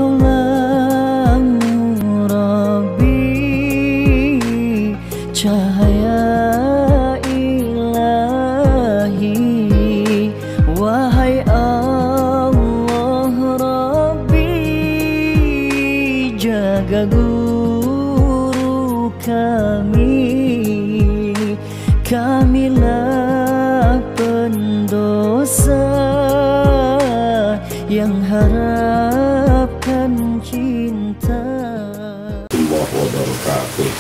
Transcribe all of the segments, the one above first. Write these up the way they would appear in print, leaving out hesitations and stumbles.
Engkaulah Rabbi, cahaya ilahi. Wahai Allah Rabbi, jaga guru kamilah pendosa yang harapkan cinta. Allah wabarakatuh.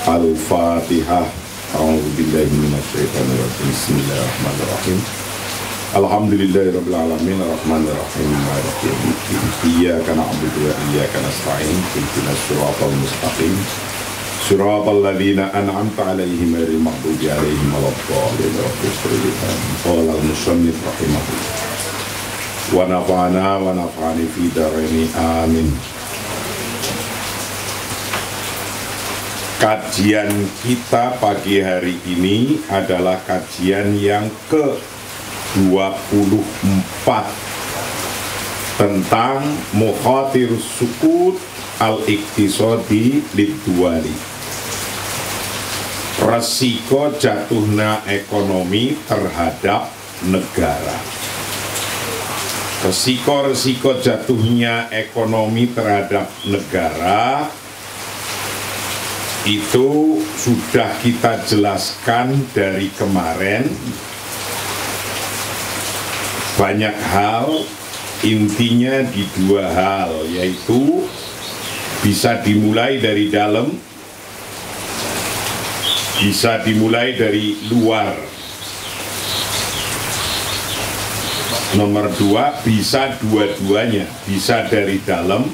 Al-Fatihah. A'udzubillahi minasyaitonirrajim. Bismillahirrahmanirrahim. Alhamdulillahirabbil alamin arrahmanirrahim maliki yaumiddin. Iyyaka na'budu wa iyyaka nasta'in. Ihdinas siratal mustaqim. Siratal ladzina an'amta 'alaihim ghairil maghdubi 'alaihim waladdallin. Qala al-musannif rahimahullah. Wa nafa'ana wa nafa'ani fi dharaini amin. Kajian kita pagi hari ini adalah kajian yang ke-24 tentang mukhatirus sukut al-iqtisadi lid-duwali, resiko jatuhnya ekonomi terhadap negara. Resiko-resiko jatuhnya ekonomi terhadap negara itu sudah kita jelaskan dari kemarin. Banyak hal, intinya di dua hal, yaitu bisa dimulai dari dalam, bisa dimulai dari luar. Nomor dua, bisa dua-duanya, bisa dari dalam,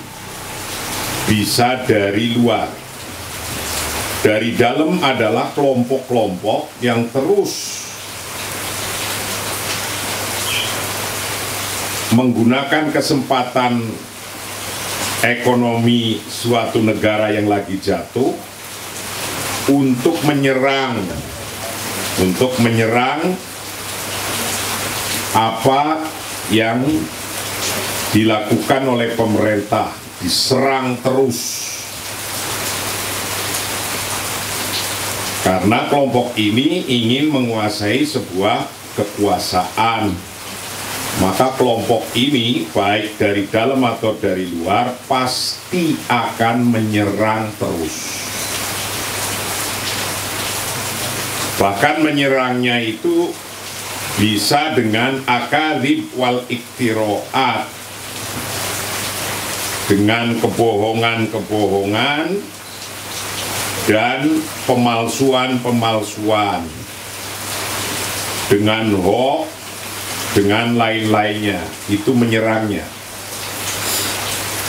bisa dari luar. Dari dalam adalah kelompok-kelompok yang terus menggunakan kesempatan ekonomi suatu negara yang lagi jatuh untuk menyerang apa yang dilakukan oleh pemerintah, diserang terus. Karena kelompok ini ingin menguasai sebuah kekuasaan, maka kelompok ini baik dari dalam atau dari luar pasti akan menyerang terus. Bahkan menyerangnya itu bisa dengan akadzib wal iktiroat, dengan kebohongan-kebohongan dan pemalsuan-pemalsuan, dengan hoax, dengan lain-lainnya, itu menyerangnya.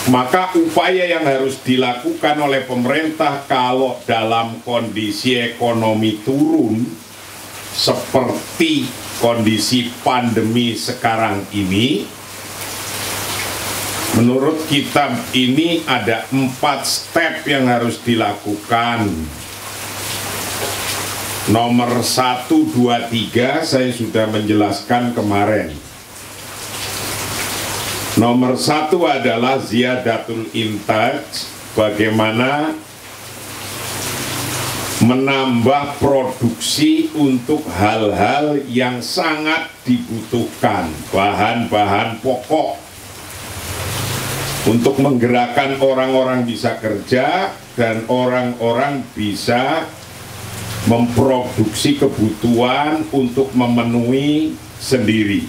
Maka upaya yang harus dilakukan oleh pemerintah kalau dalam kondisi ekonomi turun seperti kondisi pandemi sekarang ini, menurut kitab ini ada 4 step yang harus dilakukan. Nomor 1, 2, 3 saya sudah menjelaskan kemarin. Nomor 1 adalah ziyadatul intaj, bagaimana menambah produksi untuk hal-hal yang sangat dibutuhkan, bahan-bahan pokok, untuk menggerakkan orang-orang bisa kerja dan orang-orang bisa memproduksi kebutuhan untuk memenuhi sendiri.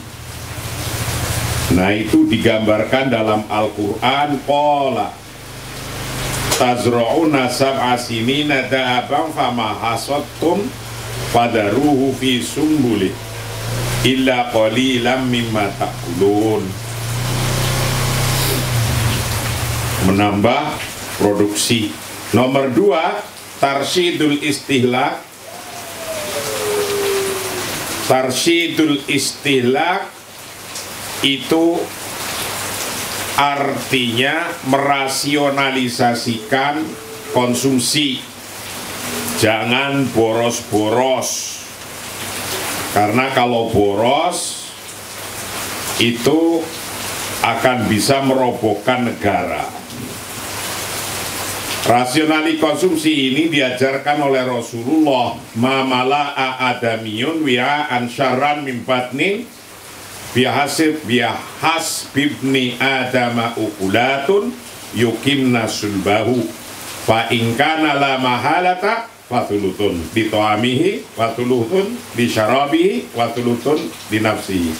Nah, itu digambarkan dalam Al-Quran. Qala tazra'una sab'a sinina da'aban fama hasadtum fadaruhu fi sumbuli illa qalilan mimma ta'kulun. Menambah produksi. Nomor 2, tarsyidul istihlak. Tarsyidul istihlak itu artinya merasionalisasikan konsumsi. Jangan boros-boros, karena kalau boros itu akan bisa merobohkan negara. Rasionali konsumsi ini diajarkan oleh Rasulullah, mamala'a adamiyun wi'an syarran min batnin bihas bibni adama ukulatun yukinna sulbahu fa inkana la mahalata watulutun di to'amihi watulutun di syarabihi watulutun di nafsihi.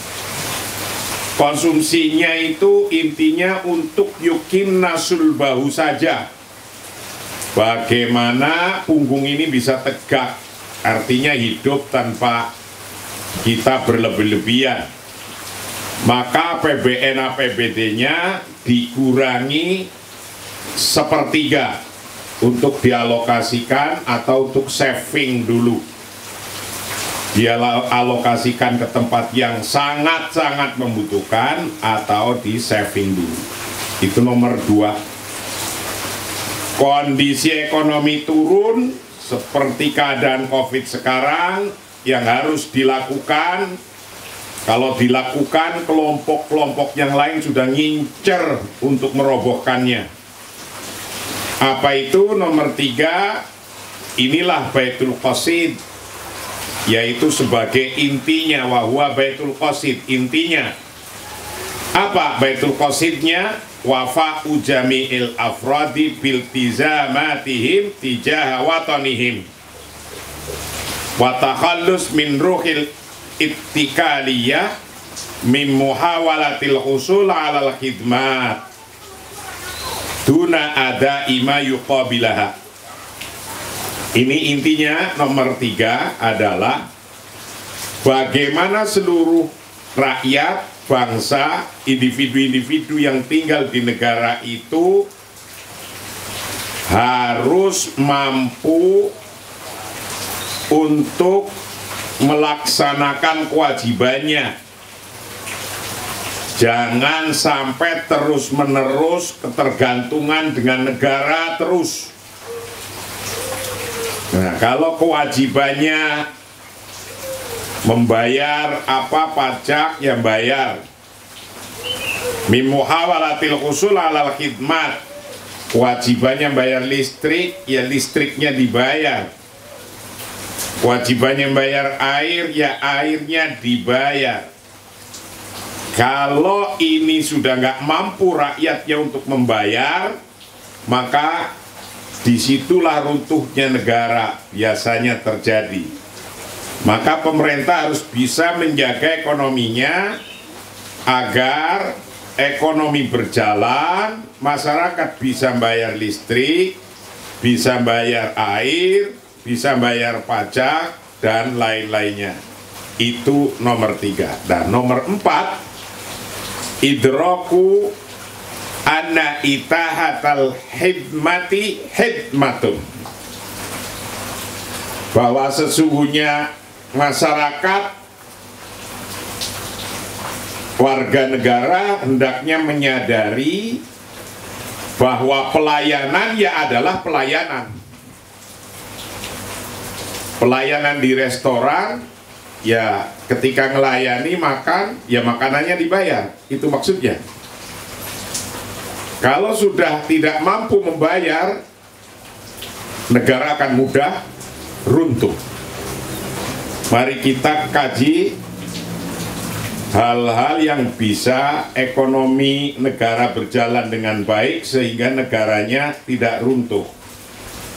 Konsumsinya itu intinya untuk yukinna sulbahu saja, bagaimana punggung ini bisa tegak, artinya hidup tanpa kita berlebih-lebihan. Maka APBN APBD-nya dikurangi sepertiga untuk dialokasikan atau untuk saving dulu. Dia alokasikan ke tempat yang sangat-sangat membutuhkan atau di saving dulu. Itu nomor 2. Kondisi ekonomi turun seperti keadaan COVID sekarang yang harus dilakukan. Kalau dilakukan, kelompok-kelompok yang lain sudah ngincer untuk merobohkannya. Apa itu? Nomor 3, inilah Baitul Qasid, yaitu sebagai intinya, wahwa Baitul Qasid, intinya. Apa Baitul Qasidnya? Wafa'u jami'il afradi biltizamatihim tijaha watanihim wa takhallus min ruhil ittikaliyah min muhawalatil husul alal khidmat duna ada ima yuqabilaha. Ini intinya. Nomor 3 adalah bagaimana seluruh rakyat, bangsa, individu-individu yang tinggal di negara itu harus mampu untuk melaksanakan kewajibannya. Jangan sampai terus-menerus ketergantungan dengan negara terus. Nah, kalau kewajibannya membayar apa pajak, yang bayar. Min muhawalatil husul alal khidmat, kewajibannya bayar listrik, ya listriknya dibayar. Kewajibannya bayar air, ya airnya dibayar. Kalau ini sudah nggak mampu rakyatnya untuk membayar, maka disitulah runtuhnya negara biasanya terjadi. Maka pemerintah harus bisa menjaga ekonominya agar ekonomi berjalan, masyarakat bisa bayar listrik, bisa bayar air, bisa bayar pajak, dan lain-lainnya. Itu nomor 3. Dan nomor 4, idraku anna itahatal hidmati hidmatun, bahwa sesungguhnya masyarakat, warga negara hendaknya menyadari bahwa pelayanan ya adalah pelayanan. Pelayanan di restoran, ya ketika melayani makan, ya makanannya dibayar. Itu maksudnya. Kalau sudah tidak mampu membayar, negara akan mudah runtuh. Mari kita kaji hal-hal yang bisa ekonomi negara berjalan dengan baik sehingga negaranya tidak runtuh.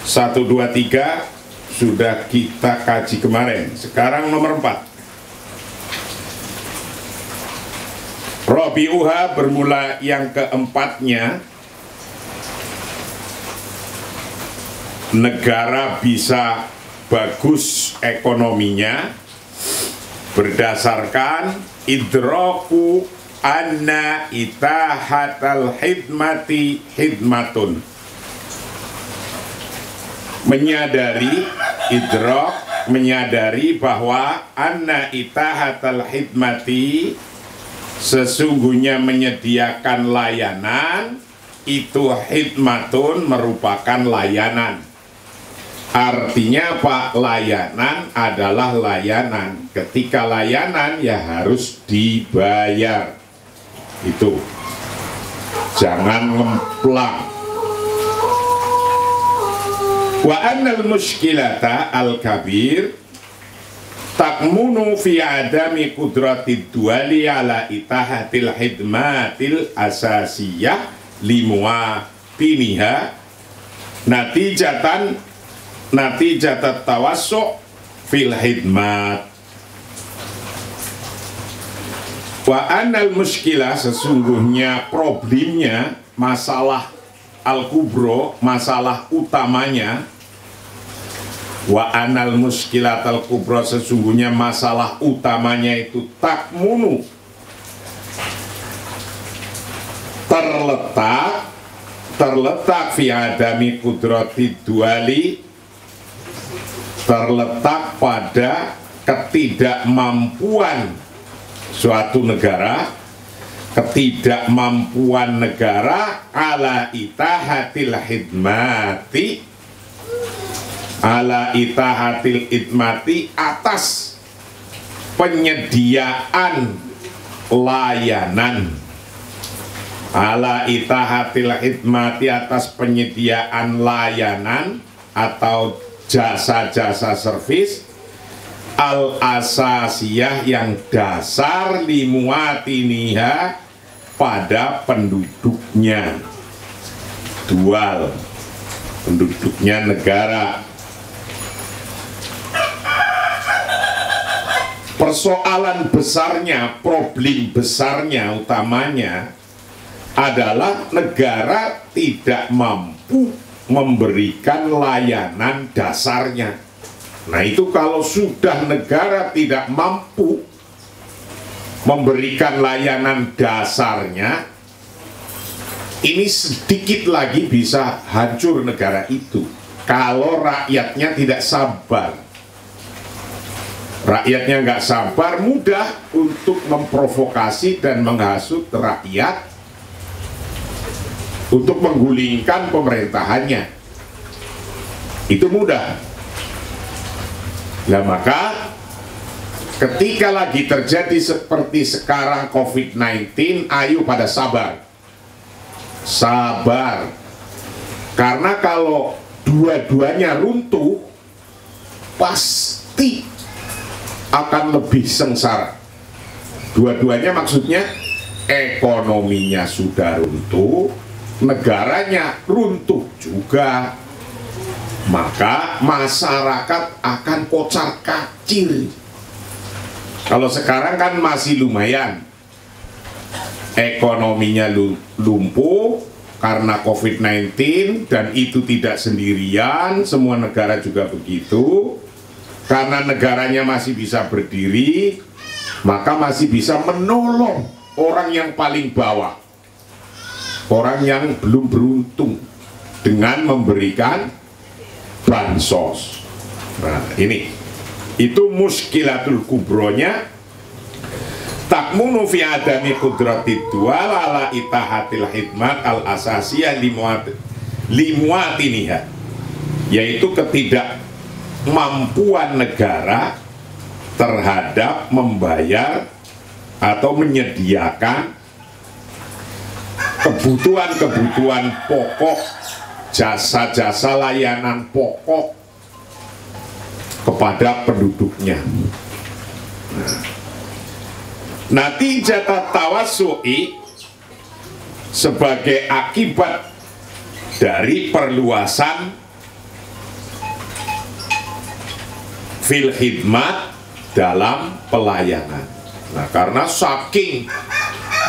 1, 2, 3 sudah kita kaji kemarin. Sekarang nomor 4. Rabi'uha, bermula yang keempatnya, negara bisa bagus ekonominya berdasarkan idraku anna itahatal hidmati hidmatun, menyadari, idrak, menyadari bahwa anna itahatal hidmati, sesungguhnya menyediakan layanan itu hidmatun, merupakan layanan. Artinya Pak, layanan adalah layanan. Ketika layanan ya harus dibayar. Itu. jangan ngemplang. Wa annal muskilata al-kabir takmunu fi adami qudrati duali ala itahatil hidmatil asasiyah limuatiniha natijatat tawassu' fil hidmat. Wa anal muskilah, sesungguhnya problemnya, masalah al-kubro, masalah utamanya. Wa anal muskilat al-kubro, sesungguhnya masalah utamanya itu takmunu, terletak fi adami kudrati duali, terletak pada ketidakmampuan suatu negara, ketidakmampuan negara ala itahatil hidmati, ala itahatil hidmati, atas penyediaan layanan, ala itahatil hidmati, atas penyediaan layanan atau jasa-jasa servis al-asasiyah yang dasar limuatiniha pada penduduknya, dual, penduduknya negara. Persoalan besarnya, problem besarnya, utamanya adalah negara tidak mampu memberikan layanan dasarnya. Nah itu kalau sudah negara tidak mampu memberikan layanan dasarnya, ini sedikit lagi bisa hancur negara itu. Kalau rakyatnya tidak sabar, rakyatnya nggak sabar, mudah untuk memprovokasi dan menghasut rakyat untuk menggulingkan pemerintahannya. Itu mudah. Nah maka ketika lagi terjadi seperti sekarang COVID-19, ayo pada sabar. Sabar. Karena kalau dua-duanya runtuh, pasti akan lebih sengsara. Dua-duanya maksudnya ekonominya sudah runtuh, negaranya runtuh juga. Maka masyarakat akan kocar kacir. Kalau sekarang kan masih lumayan, ekonominya lumpuh karena COVID-19, dan itu tidak sendirian, semua negara juga begitu. Karena negaranya masih bisa berdiri, maka masih bisa menolong orang yang paling bawah, orang yang belum beruntung, dengan memberikan bansos. Nah ini, itu muskilatul kubronya, takmunu fi adami kudrati dual ala itahatil hidmat al asasiyah limuatiniha, yaitu ketidakmampuan negara terhadap membayar atau menyediakan kebutuhan-kebutuhan pokok, jasa-jasa layanan pokok kepada penduduknya. Natijat tawassu'i, sebagai akibat dari perluasan fil khidmat, dalam pelayanan. Nah, karena saking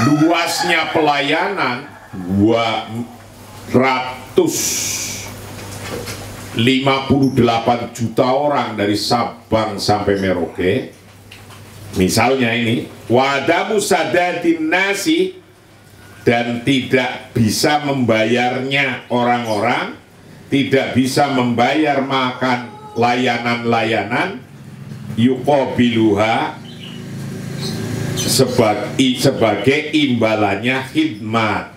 luasnya pelayanan, 258 juta orang dari Sabang sampai Merauke, misalnya ini, wadamu sadadin nasi, dan tidak bisa membayarnya orang-orang, tidak bisa membayar makan layanan-layanan, yuqabiluha, sebagai imbalannya khidmat,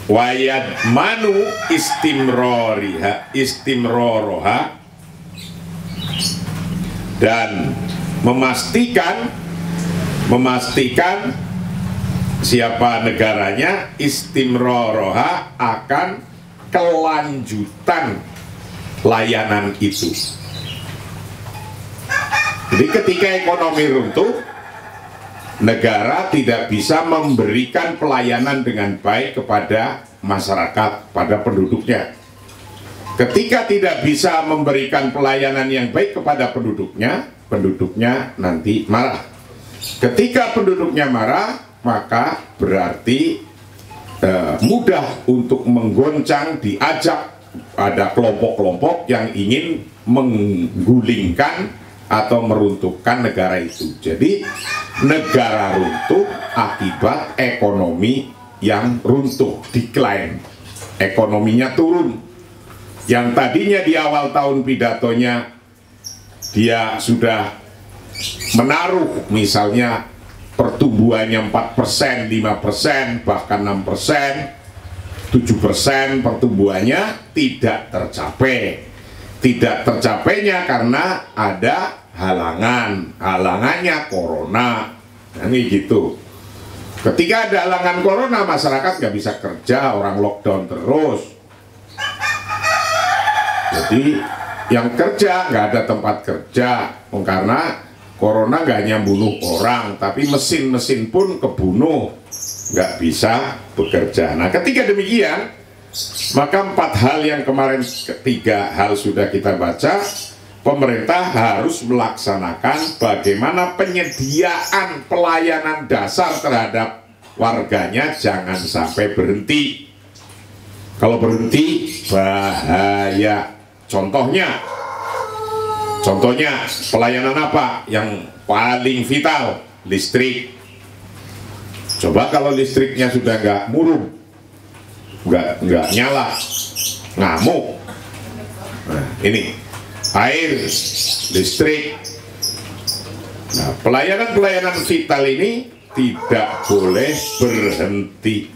wayad manu istimroroha, dan memastikan siapa negaranya, istimroroha akan kelanjutan layanan itu. Jadi ketika ekonomi runtuh, negara tidak bisa memberikan pelayanan dengan baik kepada masyarakat, pada penduduknya. Ketika tidak bisa memberikan pelayanan yang baik kepada penduduknya, penduduknya nanti marah. Ketika penduduknya marah, maka berarti mudah untuk menggoncang, diajak ada kelompok-kelompok yang ingin menggulingkan atau meruntuhkan negara itu. Jadi negara runtuh akibat ekonomi yang runtuh, decline, ekonominya turun. Yang tadinya di awal tahun pidatonya dia sudah menaruh misalnya pertumbuhannya 4%, 5%, bahkan 6%, 7% pertumbuhannya tidak tercapai. Tidak tercapainya karena ada halangan, halangannya corona. Ini gitu. Ketika ada halangan corona, masyarakat nggak bisa kerja, orang lockdown terus. Jadi yang kerja nggak ada tempat kerja, karena corona nggak hanya bunuh orang, tapi mesin-mesin pun kebunuh, nggak bisa bekerja. Nah, ketika demikian, maka 4 hal yang kemarin, 3 hal sudah kita baca. Pemerintah harus melaksanakan bagaimana penyediaan pelayanan dasar terhadap warganya jangan sampai berhenti. Kalau berhenti bahaya. Contohnya pelayanan apa yang paling vital? Listrik. Coba kalau listriknya sudah nggak murung, nggak nyala, ngamuk. Nah, ini air, listrik. Nah, pelayanan vital ini tidak boleh berhenti.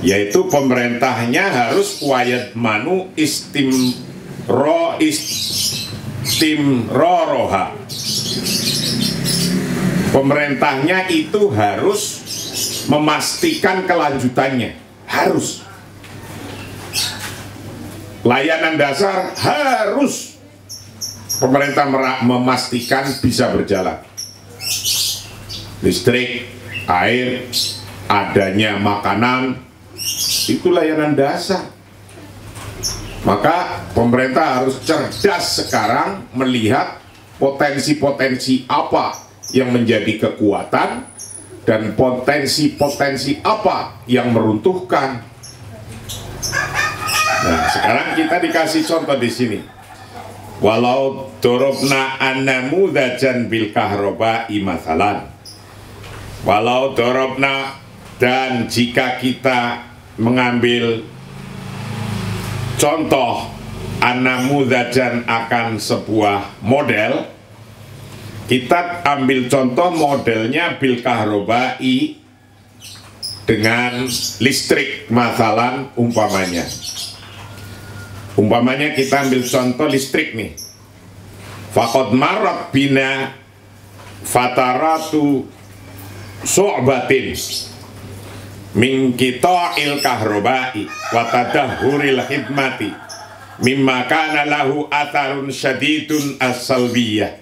Yaitu pemerintahnya harus wayat manu istimroroha. Pemerintahnya itu harus memastikan kelanjutannya, harus. Layanan dasar harus pemerintah memastikan bisa berjalan. Listrik, air, adanya makanan, itu layanan dasar. Maka pemerintah harus cerdas sekarang melihat potensi-potensi apa yang menjadi kekuatan dan potensi-potensi apa yang meruntuhkan. Nah, sekarang kita dikasih contoh di sini. Walau dorobna annamudajan bil kahroba'i masalan. Walau dorobna, dan jika kita mengambil contoh annamudajan akan sebuah model, kita ambil contoh modelnya bil kahroba'i dengan listrik masalan umpamanya. Umpamanya kita ambil contoh listrik nih. Faqad marrat bina fataratu su'batin min qita'il kahroba'i wa tadahhuril khidmati mimma kana lahu atharun syadidun as-salbiyah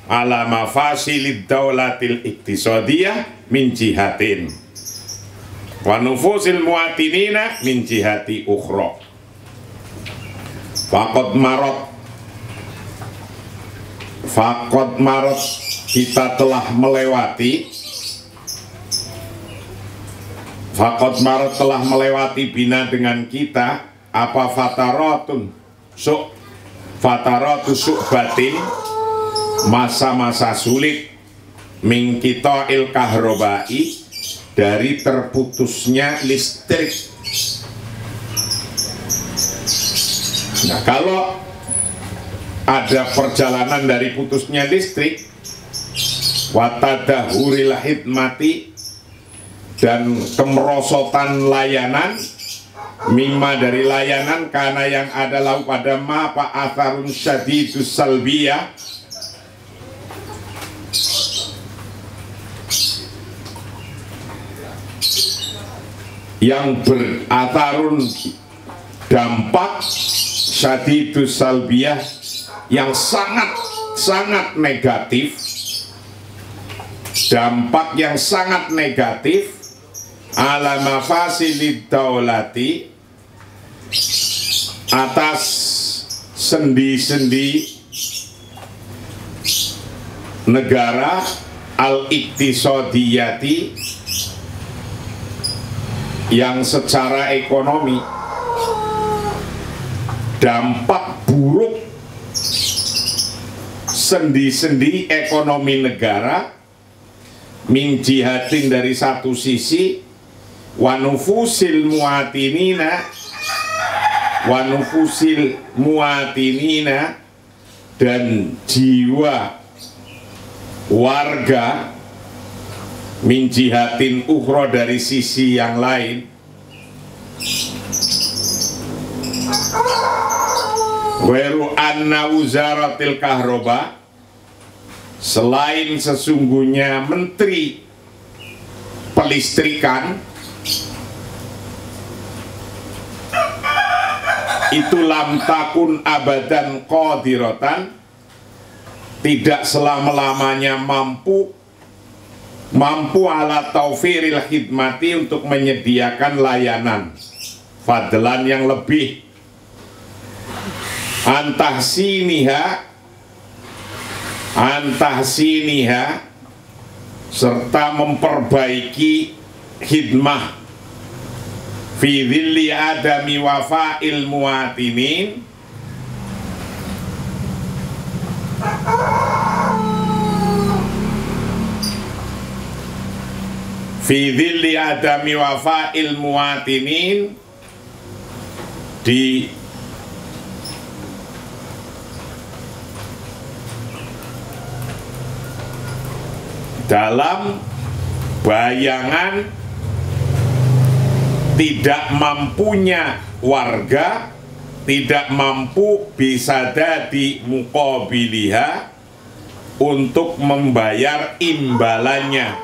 ala mafasilid daulatil iktisadiyah min jihatin wa nufusil muatinina min jihati ukhra. Faqad marot kita telah melewati. Faqad marot telah melewati bina dengan kita apa fataratu su'batin, masa-masa sulit min qita'il kahroba'i, dari terputusnya listrik. Nah, kalau ada perjalanan dari putusnya listrik, watadahuril hidmati, dan kemerosotan layanan, mimma dari layanan, karena yang adalah pada ma atharun syadidus salbiyah, yang beratarun dampak syadidus salbiyah yang sangat negatif, dampak yang sangat negatif ala mafasilid daulati, atas sendi-sendi negara, al-iktisodiyati, yang secara ekonomi dampak buruk sendi-sendi ekonomi negara min jihatin, dari satu sisi, wanufusil muatinina dan jiwa warga, min jihatin ukhra, dari sisi yang lain. Weru anna wuzaratil kahroba, selain sesungguhnya menteri pelistrikan itu lam takun abadan qadirotan, tidak selama-lamanya mampu ala taufiril khidmati, untuk menyediakan layanan fadlan yang lebih, antahsiniha serta memperbaiki khidmah fi dhilli adami wafa'il muwatinin, fi dhilli adami wafa'il muwatinin, di dalam bayangan tidak mampunya warga, tidak mampu bisa jadi muqabiliha, untuk membayar imbalannya.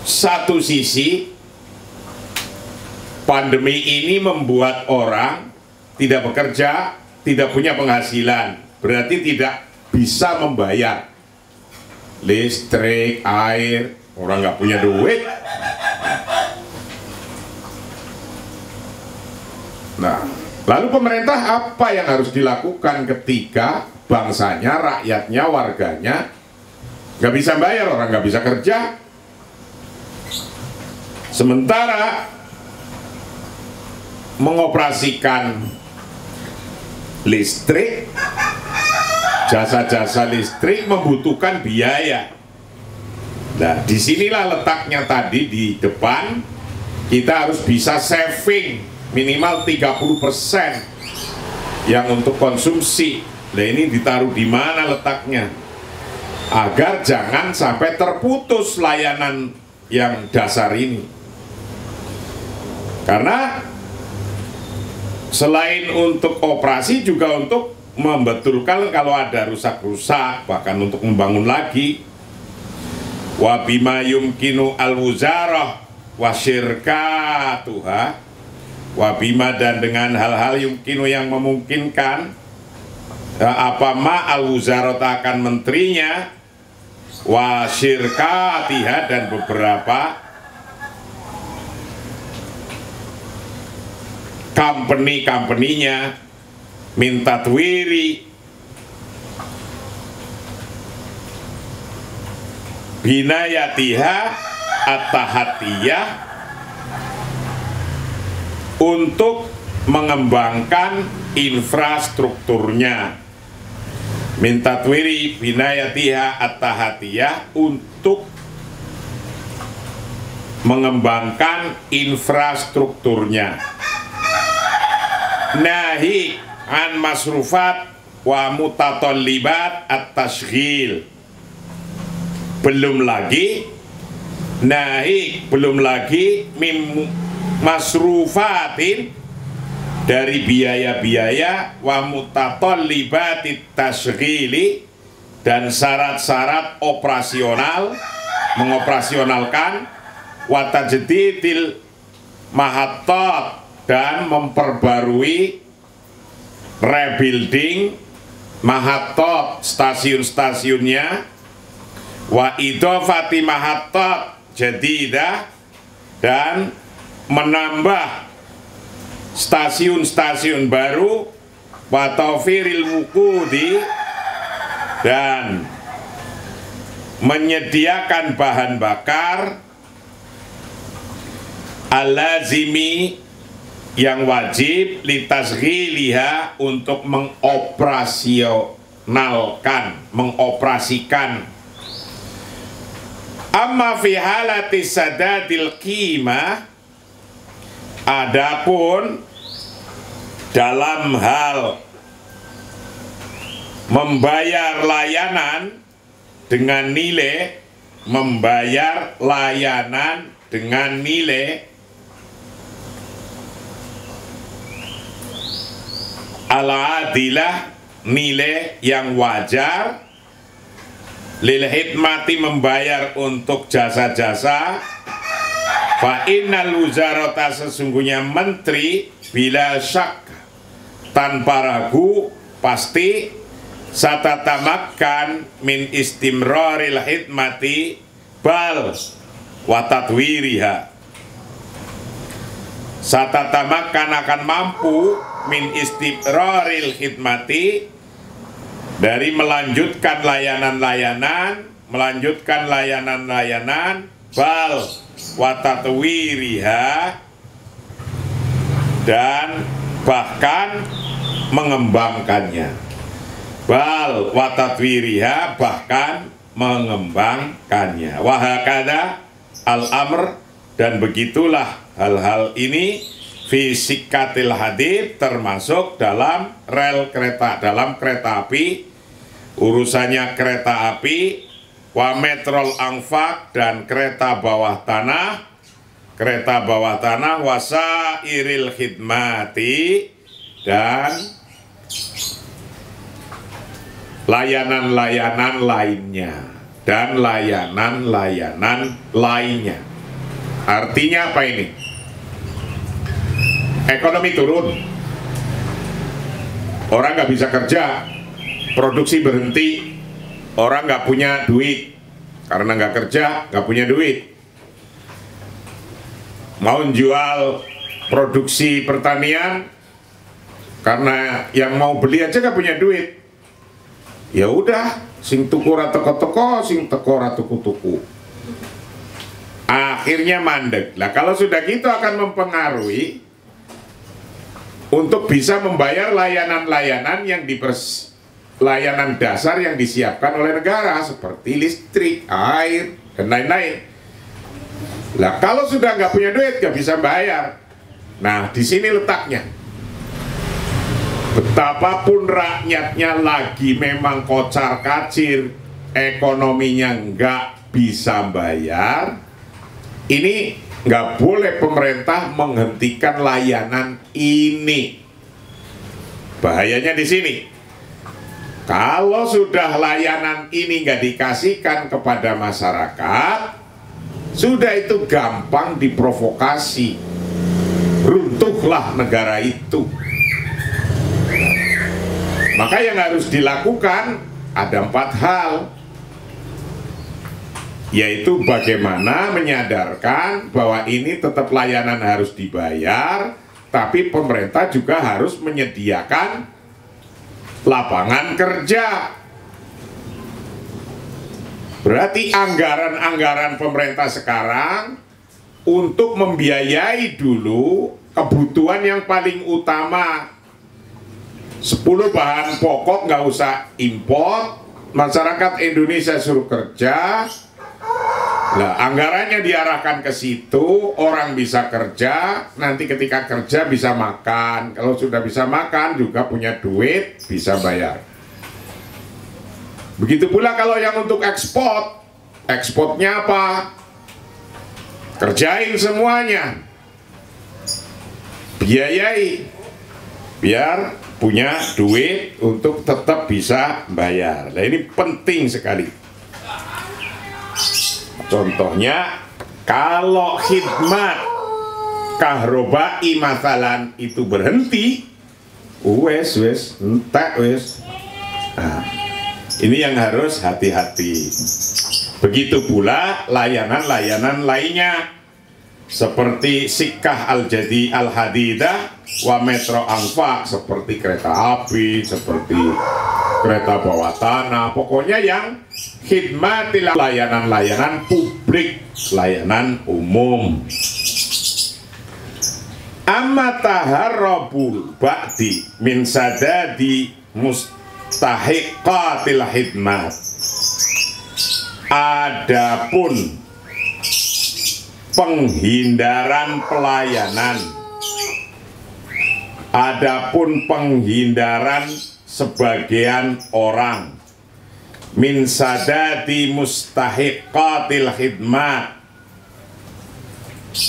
Satu sisi, pandemi ini membuat orang tidak bekerja, tidak punya penghasilan, berarti tidak bisa membayar listrik, air, orang nggak punya duit. Nah, lalu pemerintah apa yang harus dilakukan ketika bangsanya, rakyatnya, warganya nggak bisa bayar, orang nggak bisa kerja? Sementara mengoperasikan listrik, jasa-jasa listrik membutuhkan biaya. Nah, disinilah letaknya tadi di depan, kita harus bisa saving minimal 30% yang untuk konsumsi. Nah, ini ditaruh di mana letaknya? Agar jangan sampai terputus layanan yang dasar ini. Karena selain untuk operasi, juga untuk membetulkan kalau ada rusak-rusak, bahkan untuk membangun lagi. Wa bima yumkinu al-wuzarah wa syirkatuha, wa bima, dan dengan hal-hal yumkinu yang memungkinkan, apa ma al-wuzarah akan menterinya, wa syirkatiha, dan beberapa company-company-nya, minta twiri binayatiha at-tahatiyah, untuk mengembangkan infrastrukturnya. Minta twiri binayatiha at-tahatiyah, untuk mengembangkan infrastrukturnya. Nahi an masrufat wa mutatallibat at-tashghil, belum lagi mim masrufatin, dari biaya-biaya, wa mutatallibat at-tashghili, dan syarat-syarat operasional, mengoperasionalkan watajdidil mahattat, dan memperbarui rebuilding mahattat, stasiun-stasiunnya, wa idhofati mahattat jadidah, dan menambah stasiun-stasiun baru, wa tawfiril wuqudi, dan menyediakan bahan bakar al-lazimi yang wajib litasghiliha untuk mengoperasikan. Amma fi halati sadadil qimah, adapun dalam hal membayar layanan dengan nilai, al-adilah, nilai yang wajar, lil hidmati, membayar untuk jasa-jasa, fa innal wuzarata, sesungguhnya menteri, bila syak, tanpa ragu pasti, satatamakkan min istimraril hidmati bal wa tatwiriha, satatamakkan akan mampu min istimraril hidmati, dari melanjutkan layanan-layanan, bal wa tatwiriha, dan bahkan mengembangkannya, bal wa tatwiriha, bahkan mengembangkannya, wa hakadha al-amr, dan begitulah hal-hal ini fi sikkatil hadid, termasuk dalam rel kereta, dalam kereta api, urusannya kereta api, wa metrol anfak, dan kereta bawah tanah, wasairil khidmati, dan layanan-layanan lainnya. Artinya apa ini? Ekonomi turun, orang nggak bisa kerja, produksi berhenti, orang nggak punya duit, karena nggak kerja, nggak punya duit. Mau jual produksi pertanian, karena yang mau beli aja nggak punya duit. Ya udah, sing tuku ra teko-teko, sing teko ra tuku-tuku. Akhirnya mandek. Lah kalau sudah gitu akan mempengaruhi untuk bisa membayar layanan-layanan layanan dasar yang disiapkan oleh negara seperti listrik, air, dan lain-lain. Lah kalau sudah nggak punya duit, nggak bisa bayar. Nah di sini letaknya. Betapapun rakyatnya lagi memang kocar-kacir, ekonominya nggak bisa bayar, ini nggak boleh pemerintah menghentikan layanan ini. Bahayanya di sini. Kalau sudah layanan ini nggak dikasihkan kepada masyarakat, sudah itu gampang diprovokasi. Runtuhlah negara itu. Maka yang harus dilakukan ada 4 hal. Yaitu bagaimana menyadarkan bahwa ini tetap layanan harus dibayar, tapi pemerintah juga harus menyediakan lapangan kerja. Berarti anggaran-anggaran pemerintah sekarang untuk membiayai dulu kebutuhan yang paling utama. 10 bahan pokok nggak usah impor, masyarakat Indonesia suruh kerja. Nah, anggarannya diarahkan ke situ, orang bisa kerja, nanti ketika kerja bisa makan. Kalau sudah bisa makan juga punya duit, bisa bayar. Begitu pula kalau yang untuk ekspor, ekspornya apa? Kerjain semuanya, biayai, biar punya duit untuk tetap bisa bayar. Nah, ini penting sekali. Contohnya, kalau khidmat kahrobai masalan itu berhenti, wes entek wes. Nah, ini yang harus hati-hati. Begitu pula layanan-layanan lainnya seperti Sikkah Al-Jadi Al-Hadidah wa Metro Anfa, seperti kereta api, seperti kereta bawah tanah, pokoknya yang khidmatilah layanan-layanan publik, layanan umum. Amma taharrabul ba'di min sadadi mustahiqatil khidmat. Adapun penghindaran pelayanan, adapun penghindaran sebagian orang min sadati mustahiqatil khidmat,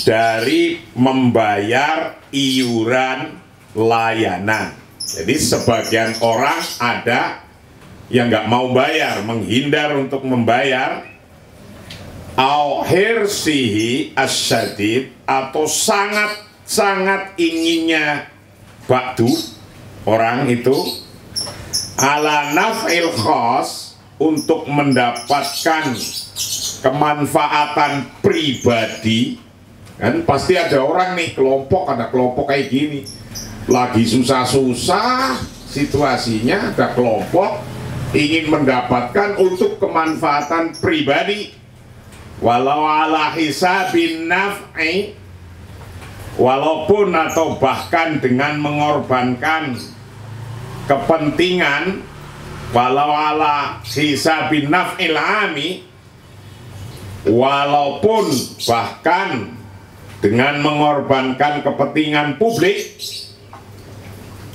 dari membayar iuran layanan. Jadi sebagian orang ada yang nggak mau bayar, menghindar untuk membayar, au hirsihi asyadid, atau sangat inginnya ba'du orang itu ala naf'il khas, untuk mendapatkan kemanfaatan pribadi. Kan pasti ada orang nih, ada kelompok kayak gini, lagi susah-susah situasinya, ada kelompok ingin mendapatkan untuk kemanfaatan pribadi, walau ala hisabin naf'i, walaupun atau bahkan dengan mengorbankan kepentingan, walau ala hisabin naf'il ami, walaupun bahkan dengan mengorbankan kepentingan publik,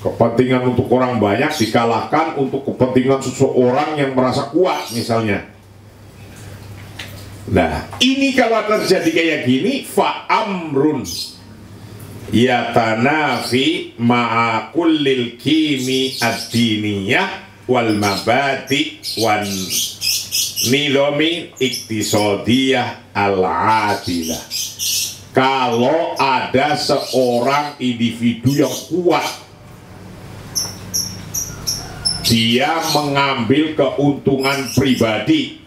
kepentingan untuk orang banyak dikalahkan untuk kepentingan seseorang yang merasa kuat misalnya. Nah, ini kalau terjadi kayak gini, fa amrun yatanafi ma'a kullil kimi ad-diniyah wal mabadi wan nilomi iktisodiyah al-adilah. Kalau ada seorang individu yang kuat, dia mengambil keuntungan pribadi,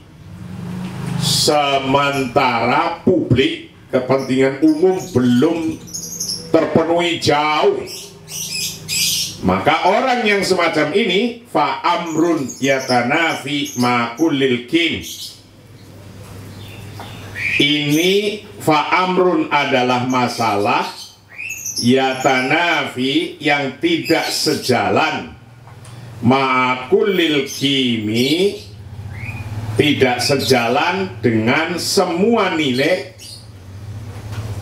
sementara publik, kepentingan umum belum terpenuhi jauh, maka orang yang semacam ini fa amrun yatanafi ma kullil kim. Ini fa amrun adalah masalah yatanafi, yang tidak sejalan, ma'akulil kimi, tidak sejalan dengan semua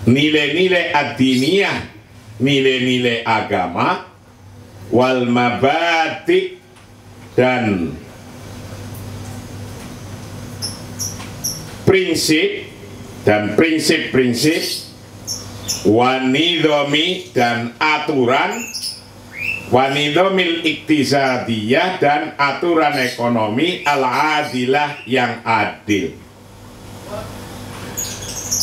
nilai-nilai ad-diniyah, nilai-nilai agama, wal mabadi, dan prinsip-prinsip, wanidomi, dan aturan, wanidomil iktisadiyah, dan aturan ekonomi al-adilah, yang adil.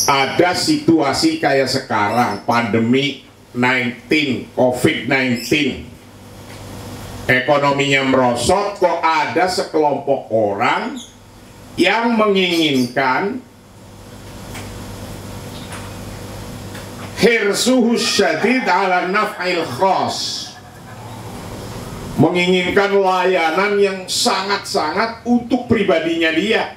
Ada situasi kayak sekarang, pandemi 19, COVID-19, ekonominya merosot, kok ada sekelompok orang yang menginginkan hirsuhu syadid ala naf'il khas, menginginkan layanan yang sangat-sangat untuk pribadinya dia,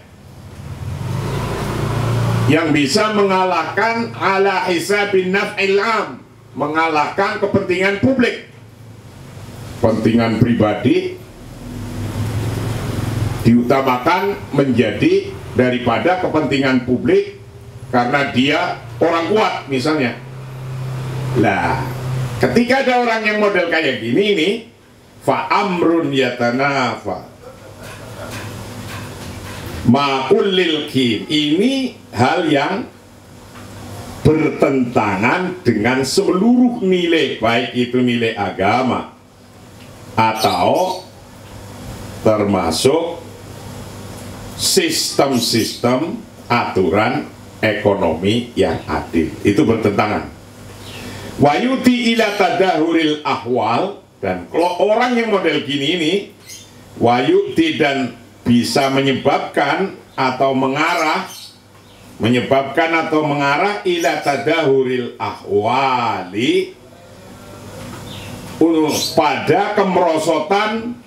yang bisa mengalahkan ala hisabin naf'il am, mengalahkan kepentingan publik. Kepentingan pribadi diutamakan menjadi daripada kepentingan publik karena dia orang kuat misalnya. Lah, ketika ada orang yang model kayak gini nih, fa amrun yatanafa ma'ulil kim, ini hal yang bertentangan dengan seluruh nilai, baik itu nilai agama, atau termasuk sistem-sistem aturan ekonomi yang adil. Itu bertentangan. Wayuti ila tadahuril ahwal, dan kalau orang yang model gini ini wayuti dan bisa menyebabkan atau mengarah ila tadahuril ahwali, pada kemerosotan,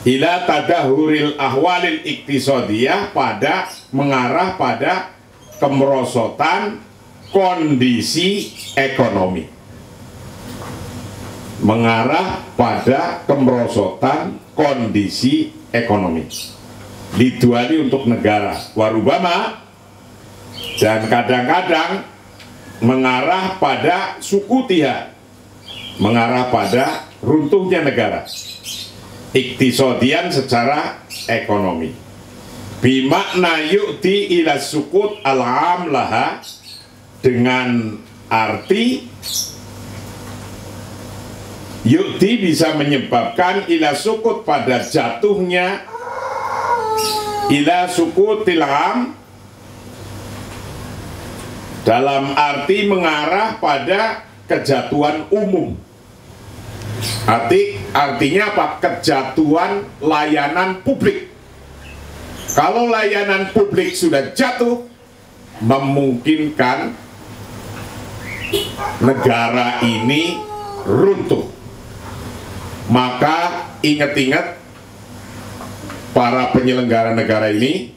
ila tadahuril ahwalil iktisadiyah, pada mengarah pada kemerosotan kondisi ekonomi, mengarah pada kemerosotan kondisi ekonomi. Liduali untuk negara, warubama, dan kadang-kadang mengarah pada sukutiha, mengarah pada runtuhnya negara, iktisodian secara ekonomi. Bimakna yu'ti ila sukut al-am laha, dengan arti yu'ti bisa menyebabkan ila sukut pada jatuhnya, ila sukutil am, dalam arti mengarah pada kejatuhan umum. Artinya apa? Kejatuhan layanan publik. Kalau layanan publik sudah jatuh, memungkinkan negara ini runtuh. Maka ingat-ingat para penyelenggara negara ini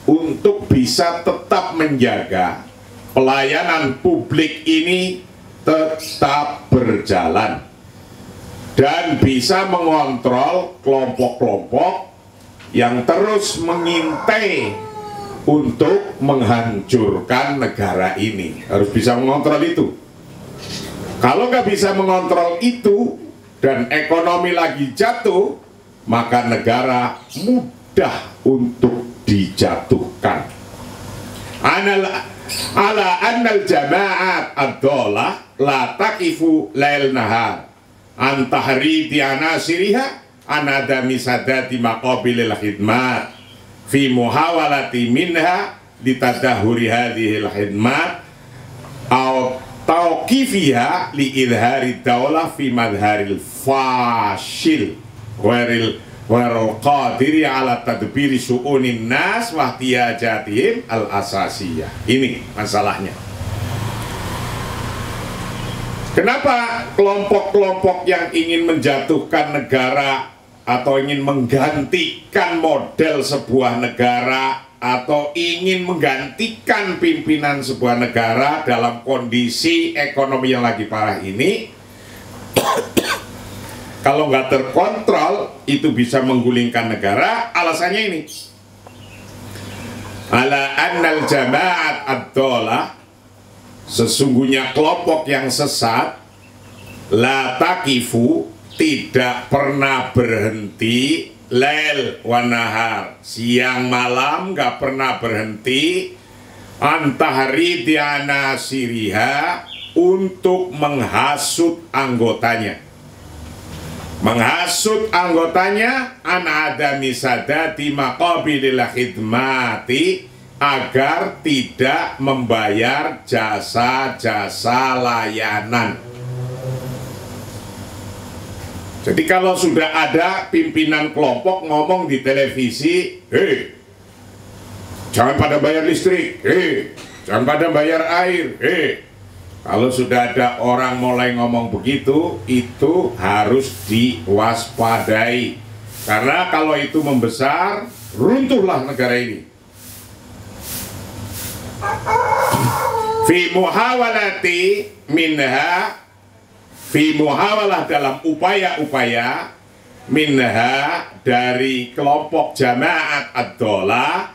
untuk bisa tetap menjaga pelayanan publik ini tetap berjalan dan bisa mengontrol kelompok-kelompok yang terus mengintai untuk menghancurkan negara ini. Harus bisa mengontrol itu. Kalau nggak bisa mengontrol itu dan ekonomi lagi jatuh, maka negara mudah untuk dijatuhkan. Ala annal jama'at ad-dolah la taqifu lail nahar antahri diana siriha anadami sadati maqabilil khidmat fi muhawalati minha litadahuri hadhil khidmat au tauqifiha li idhari daulah fi madharil fashil waril qadiri ala tadbiri su'unin nas wa ihtiyajatihim al-asasiyah. Ini masalahnya. Kenapa kelompok-kelompok yang ingin menjatuhkan negara atau ingin menggantikan model sebuah negara atau ingin menggantikan pimpinan sebuah negara dalam kondisi ekonomi yang lagi parah ini, kalau nggak terkontrol itu bisa menggulingkan negara? Alasannya ini, ala annal jama'at ad-dolah, sesungguhnya kelompok yang sesat, la taqifu, tidak pernah berhenti, lail wa nahar, siang malam nggak pernah berhenti, antahri diana siriha, untuk menghasut anggotanya. Menghasut anggotanya an adami sadati maqabilil khidmati, agar tidak membayar jasa-jasa layanan. Jadi kalau sudah ada pimpinan kelompok ngomong di televisi, jangan pada bayar listrik, jangan pada bayar air, kalau sudah ada orang mulai ngomong begitu, itu harus diwaspadai. Karena kalau itu membesar, runtuhlah negara ini. Fi muhawalati minha, fi muhawalah dalam upaya-upaya, minha dari kelompok jama'at ad-dolah,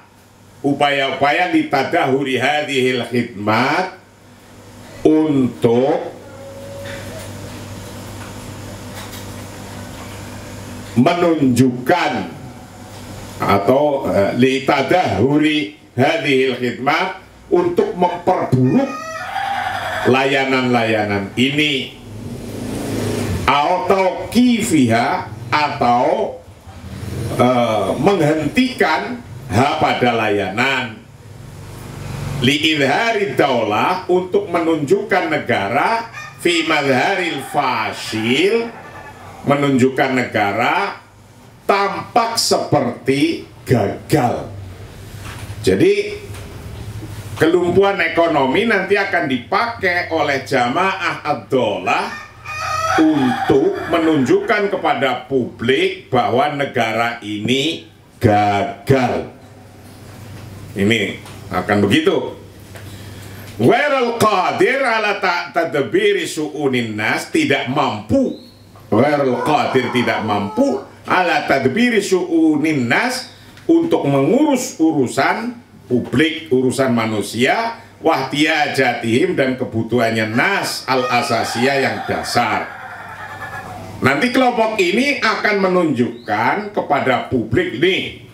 upaya-upaya litadahuri hadhil khidmat, untuk menunjukkan atau litadahuri hadhil khidmat, untuk memperburuk layanan-layanan ini, atau kifiha, atau menghentikan pada layanan, li'idhari daulah, untuk menunjukkan negara, fi madharil fasil, menunjukkan negara tampak seperti gagal. Jadi kelumpuhan ekonomi nanti akan dipakai oleh jamaah ad-daulah untuk menunjukkan kepada publik bahwa negara ini gagal. Ini akan begitu. Ghairul qadir ala tadbiri su'unin nas, tidak mampu. Ghairul qadir, tidak mampu ala tadbiri su'unin nas, untuk mengurus urusan publik, urusan manusia, wahtiyajatihim, dan kebutuhannya nas al-asasiyah, yang dasar. Nanti kelompok ini akan menunjukkan kepada publik nih,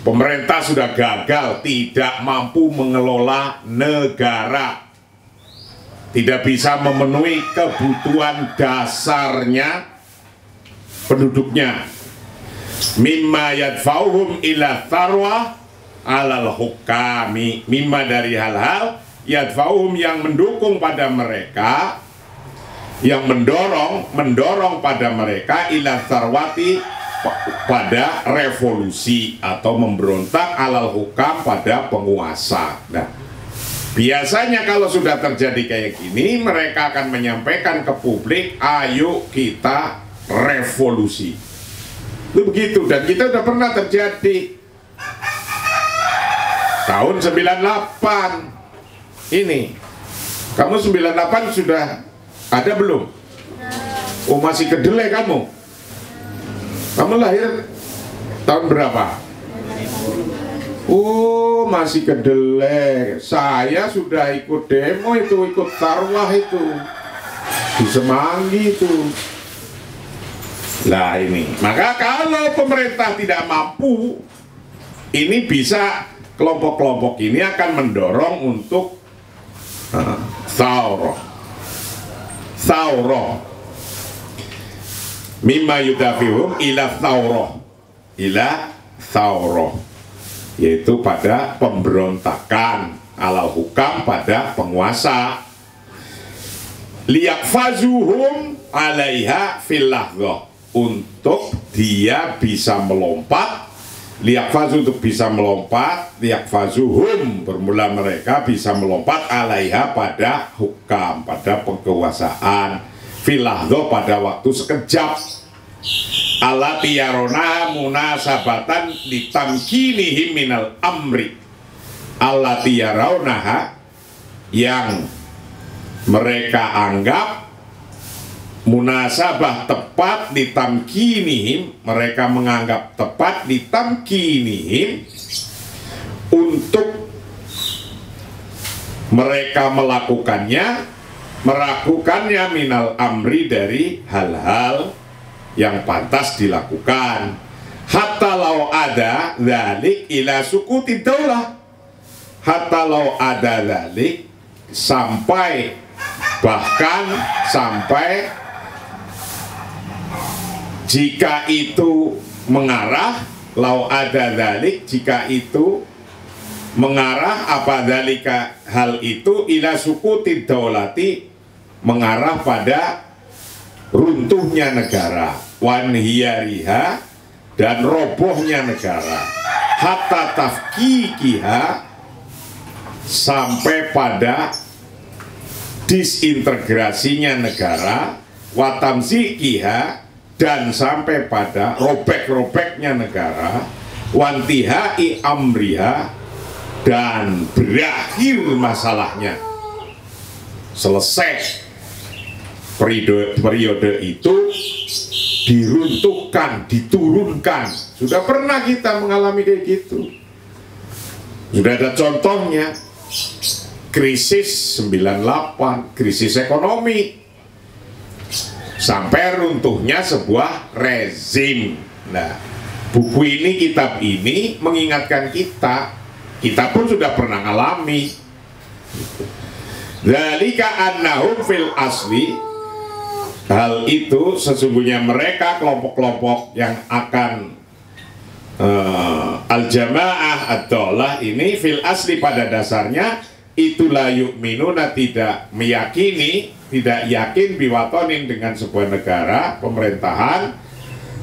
pemerintah sudah gagal, tidak mampu mengelola negara, tidak bisa memenuhi kebutuhan dasarnya penduduknya. Mimma yadfa'uhum ila tharwa alal hukami, mimma, dari hal-hal yadfa'uhum, yang mendukung pada mereka, yang mendorong pada mereka, ila tharwati, pada revolusi atau memberontak, alal hukam, pada penguasa. Nah, biasanya kalau sudah terjadi kayak gini, mereka akan menyampaikan ke publik, ayo kita revolusi. Itu begitu, dan kita udah pernah terjadi tahun 98 ini. Kamu 98 sudah ada belum? Oh, masih kedelai kamu. Kamu lahir tahun berapa? Oh, masih kedelai. Saya sudah ikut demo itu, ikut tarwah itu di Semanggi itu. Nah ini, maka kalau pemerintah tidak mampu, ini bisa, kelompok-kelompok ini akan mendorong untuk thawrah, mimma yudafihum ila thawrah, yaitu pada pemberontakan, alal hukam, pada penguasa, liyakfazuhum alaiha fil lahdzah, untuk dia bisa melompat, liyakfazu, untuk bisa melompat, liyakfazuhum, bermula mereka bisa melompat, alaiha, pada hukam, pada penguasaan, fil lahdzah, pada waktu sekejap, allati yarona munasabatan litamkinihim minal amri, allati yarawnaha, yang mereka anggap munasabah, tepat, ditamkinihim, mereka menganggap tepat, ditamkinihim, untuk mereka melakukannya minal amri, dari hal-hal yang pantas dilakukan, hatta lau ada dzalik ila sukuti daulah, hatta lau ada dzalik, sampai, bahkan sampai, jika itu mengarah, lau ada dzalik, jika itu mengarah, apa dzalika, hal itu, ila sukuti daulati, mengarah pada runtuhnya negara, wanhiyariha, dan robohnya negara, hatta tafkikiha, sampai pada disintegrasinya negara, watamsikiha, dan sampai pada robek-robeknya negara, wantihai amriha, dan berakhir masalahnya, selesai periode itu, diruntuhkan, diturunkan. Sudah pernah kita mengalami kayak gitu, sudah ada contohnya, krisis 98, krisis ekonomi, sampai runtuhnya sebuah rezim. Nah, buku ini, kitab ini mengingatkan kita, kita pun sudah pernah alami. Dzalika annahum fil asli, hal itu sesungguhnya mereka kelompok-kelompok yang akan al-jamaah ad-daulah ini fil asli pada dasarnya itulah yu'minuna tidak meyakini, tidak yakin biwatonin dengan sebuah negara, pemerintahan,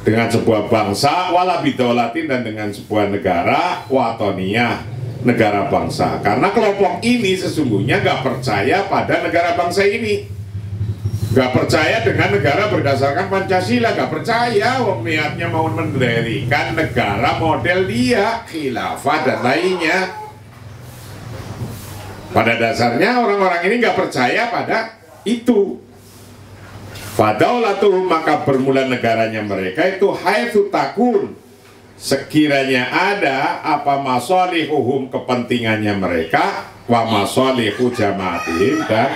dengan sebuah bangsa, wala bidaulatin dan dengan sebuah negara watoniyah, negara bangsa. Karena kelompok ini sesungguhnya nggak percaya pada negara bangsa ini, nggak percaya dengan negara berdasarkan Pancasila, nggak percaya. Wong niatnya mau mendirikan negara model dia, khilafah dan lainnya. Pada dasarnya orang-orang ini nggak percaya pada itu. Fadaulatuhum, maka bermula negaranya mereka itu haitsu takun, sekiranya ada apa masalihuhum, kepentingannya mereka, wa masalihu jamaatihim, dan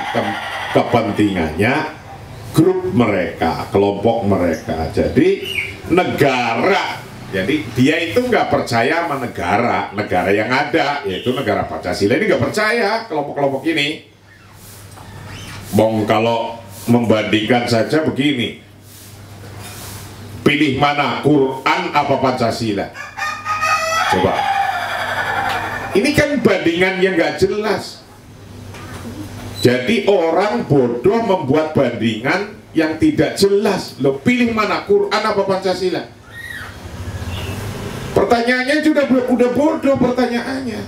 kepentingannya grup mereka, kelompok mereka. Jadi negara, jadi dia itu nggak percaya sama negara yang ada, yaitu negara Pancasila ini nggak percaya kelompok-kelompok ini. Bong, kalau membandingkan saja begini, pilih mana, Quran apa Pancasila? Coba, ini kan bandingan yang nggak jelas. Jadi orang bodoh membuat bandingan yang tidak jelas. Loh, pilih mana, Quran apa Pancasila? Pertanyaannya udah bodoh pertanyaannya.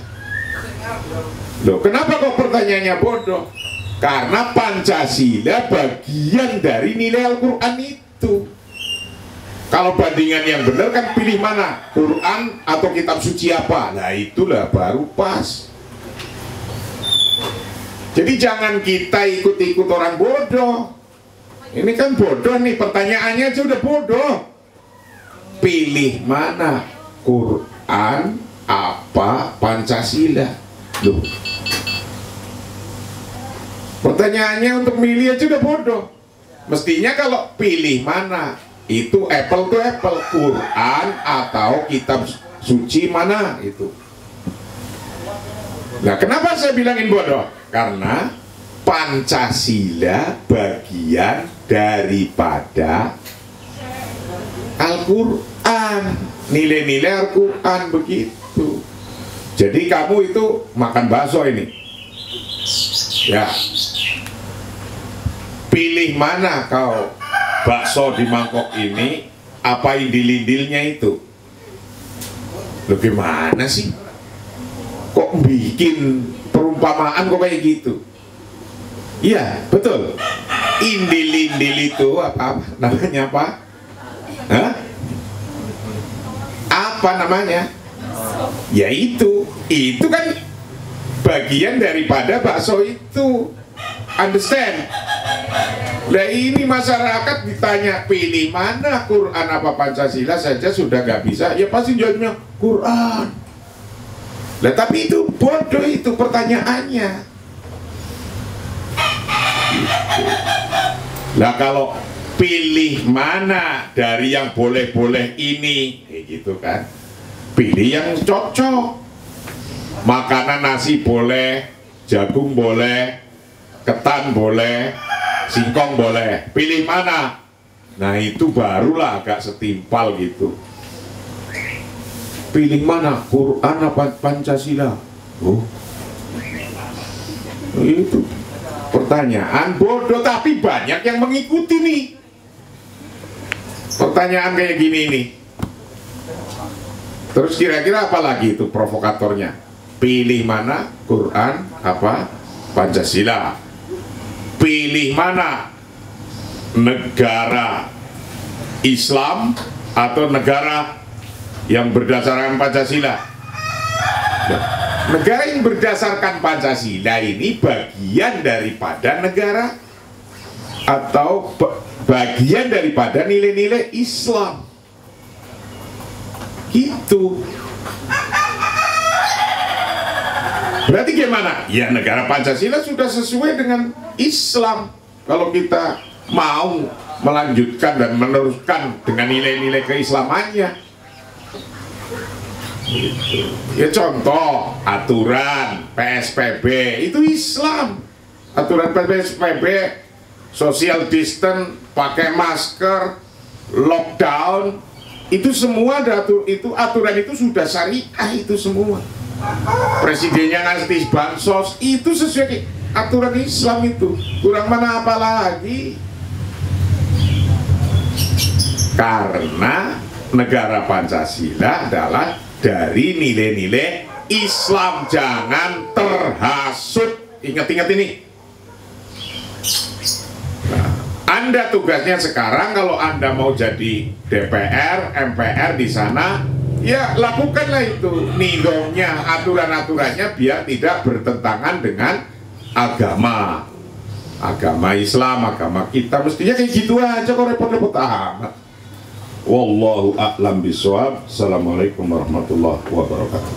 Loh, kenapa kok pertanyaannya bodoh? Karena Pancasila bagian dari nilai Al-Quran itu. Kalau bandingan yang benar kan pilih mana, Quran atau kitab suci apa? Nah itulah baru pas. Jadi jangan kita ikut-ikut orang bodoh. Ini kan bodoh nih, pertanyaannya aja udah bodoh. Pilih mana, Quran apa Pancasila? Loh, pertanyaannya untuk milih aja udah bodoh. Mestinya kalau pilih mana, itu apple to apple, Quran atau kitab suci mana itu. Nah, kenapa saya bilangin bodoh? Karena Pancasila bagian daripada Al-Quran, nilai-nilai Al-Quran begitu. Jadi kamu itu makan bakso ini, ya, pilih mana kau, bakso di mangkok ini apa indil-indilnya itu? Loh, gimana sih? Kok bikin perumpamaan kok kayak gitu? Iya, betul. Indil-indil itu apa namanya, apa? Hah? Apa namanya? Ya itu kan bagian daripada bakso itu. Understand? Nah ini masyarakat ditanya pilih mana, Quran apa Pancasila saja sudah gak bisa, ya pasti jawabnya Quran. Nah tapi itu bodoh itu pertanyaannya. Nah kalau pilih mana dari yang boleh-boleh ini, kayak gitu kan, pilih yang cocok. Makanan nasi boleh, jagung boleh, ketan boleh, singkong boleh, pilih mana? Nah itu barulah agak setimpal gitu. Pilih mana, Quran apa Pancasila? Oh, itu pertanyaan bodoh, tapi banyak yang mengikuti nih. Pertanyaan kayak gini nih. Terus kira-kira apa lagi itu provokatornya? Pilih mana, Quran apa Pancasila? Pilih mana, negara Islam atau negara yang berdasarkan Pancasila? Nah, negara yang berdasarkan Pancasila ini bagian daripada negara atau bagian daripada nilai-nilai Islam gitu. Berarti gimana? Ya negara Pancasila sudah sesuai dengan Islam. Kalau kita mau melanjutkan dan meneruskan dengan nilai-nilai keislamannya gitu. Ya contoh aturan PSBB itu Islam. Aturan PSBB social distance, pakai masker, lockdown, itu semua aturan itu sudah syariah itu semua. Presidennya ngasih bansos itu sesuai aturan Islam itu. Kurang mana apa lagi? Karena negara Pancasila adalah dari nilai-nilai Islam. Jangan terhasut. Ingat-ingat ini. Nah, Anda tugasnya sekarang kalau Anda mau jadi DPR, MPR di sana, ya lakukanlah itu nilainya, aturan-aturannya biar tidak bertentangan dengan agama Islam, agama kita. Mestinya kayak gitu aja, kok repot-repot amat. Wallahu a'lam bishawab. Assalamualaikum warahmatullahi wabarakatuh.